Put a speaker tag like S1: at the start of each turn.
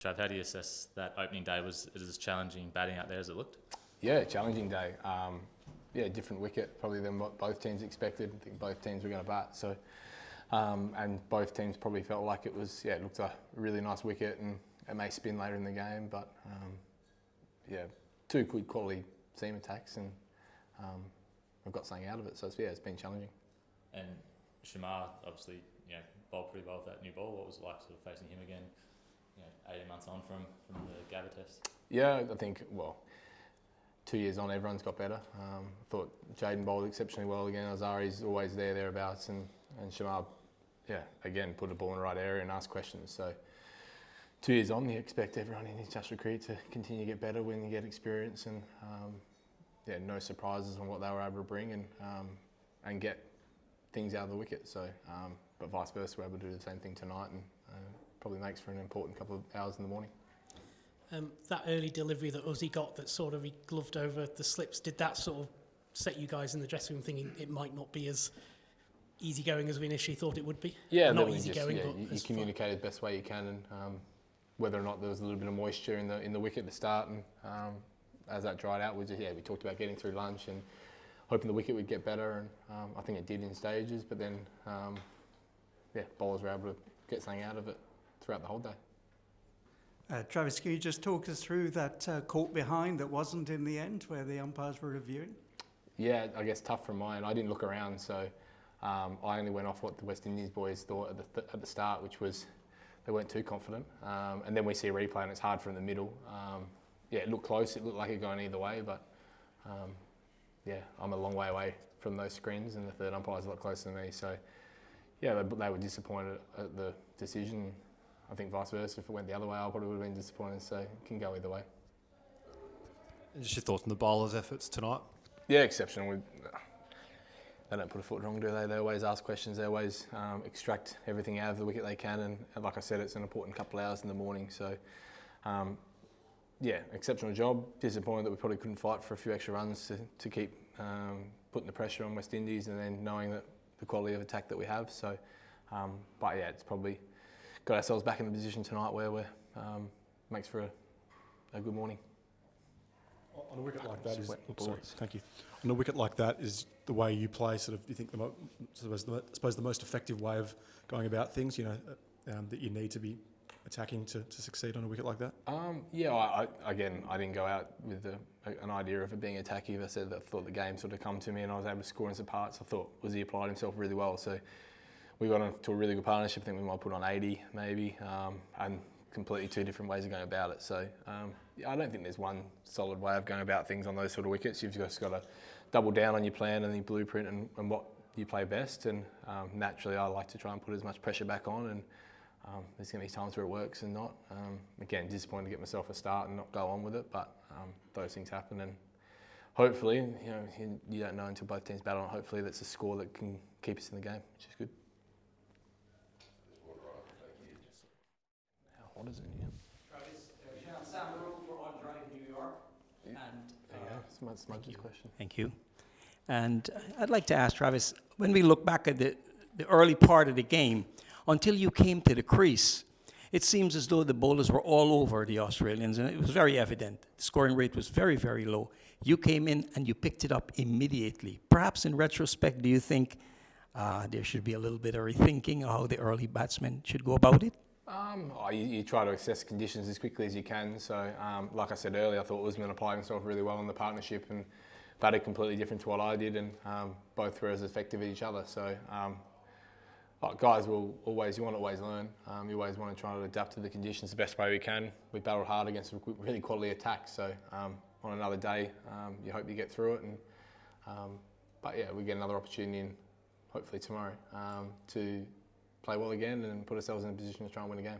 S1: Trav, how do you assess that opening day? Was it as challenging batting out there as it looked?
S2: Yeah, challenging day. Different wicket probably than what both teams expected. I think both teams were going to bat, so and both teams probably felt like it looked a really nice wicket and it may spin later in the game, but two good quality seam attacks and we've got something out of it. So it's been challenging.
S1: And Shamar obviously bowled pretty well with that new ball. What was it like sort of facing him again? 18 months on from the Gabba test.
S2: Yeah, I think 2 years on, everyone's got better. I thought Jaden bowled exceptionally well again. Azari's always thereabouts, and Shamar, again, put the ball in the right area and asked questions. So 2 years on, you expect everyone in international cricket to continue to get better when you get experience, and no surprises on what they were able to bring and get things out of the wicket. So, but vice versa, we're able to do the same thing tonight, and probably makes for an important couple of hours in the morning.
S3: That early delivery that Uzi got that sort of he gloved over the slips, did that sort of set you guys in the dressing room thinking it might not be as easygoing as we initially thought it would be?
S2: Yeah,
S3: not easygoing, but
S2: you communicate the best way you can, and whether or not there was a little bit of moisture in the wicket at the start, and as that dried out, we talked about getting through lunch and hoping the wicket would get better, and I think it did in stages, but then bowlers were able to get something out of it throughout the whole day.
S4: Travis, can you just talk us through that caught behind that wasn't in the end, where the umpires were reviewing? Yeah,
S2: I guess tough from mine. I didn't look around, so I only went off what the West Indies boys thought at the start, which was they weren't too confident. And then we see a replay and it's hard from the middle. It looked close. It looked like it going either way, but I'm a long way away from those screens, and the third umpire's a lot closer than me. So they were disappointed at the decision. I think vice versa, if it went the other way, I probably would have been disappointed, so it can go either way.
S5: And just your thoughts on the bowlers' efforts tonight?
S2: Yeah, exceptional. They don't put a foot wrong, do they? They always ask questions, they always extract everything out of the wicket they can, and like I said, it's an important couple of hours in the morning, so exceptional job. Disappointed that we probably couldn't fight for a few extra runs to keep putting the pressure on West Indies, and then knowing that the quality of attack that we have, so it's probably got ourselves back in a position tonight where we're makes for a good morning.
S5: On a wicket like that thank you. On a wicket like that, is the way you play do you think the most effective way of going about things? That you need to be attacking to succeed on a wicket like that?
S2: I didn't go out with an idea of it being attacky. I said that I thought the game sort of come to me and I was able to score in some parts. I thought Uzi applied himself really well, so we got into a really good partnership. I think we might put on 80 maybe, and completely two different ways of going about it. So I don't think there's one solid way of going about things on those sort of wickets. You've just got to double down on your plan and your blueprint and what you play best. And naturally, I like to try and put as much pressure back on. And there's going to be times where it works and not. Again, disappointed to get myself a start and not go on with it. But those things happen, and hopefully, you don't know until both teams battle. And hopefully, that's a score that can keep us in the game, which is good. What is it here?
S6: Travis, Sam Rule for On Drive New York.
S2: And Smudge's question.
S6: Thank you. And I'd like to ask Travis, when we look back at the early part of the game, until you came to the crease, it seems as though the bowlers were all over the Australians, and it was very evident. The scoring rate was very, very low. You came in and you picked it up immediately. Perhaps in retrospect, do you think there should be a little bit of rethinking of how the early batsmen should go about it?
S2: You try to assess conditions as quickly as you can. So, like I said earlier, I thought Usman applied himself really well in the partnership and batted completely different to what I did, and both were as effective as each other. So, guys you want to always learn. You always want to try to adapt to the conditions the best way we can. We battled hard against a really quality attack. So, on another day, you hope you get through it. And we get another opportunity, hopefully tomorrow, to play well again and put ourselves in a position to try and win a game.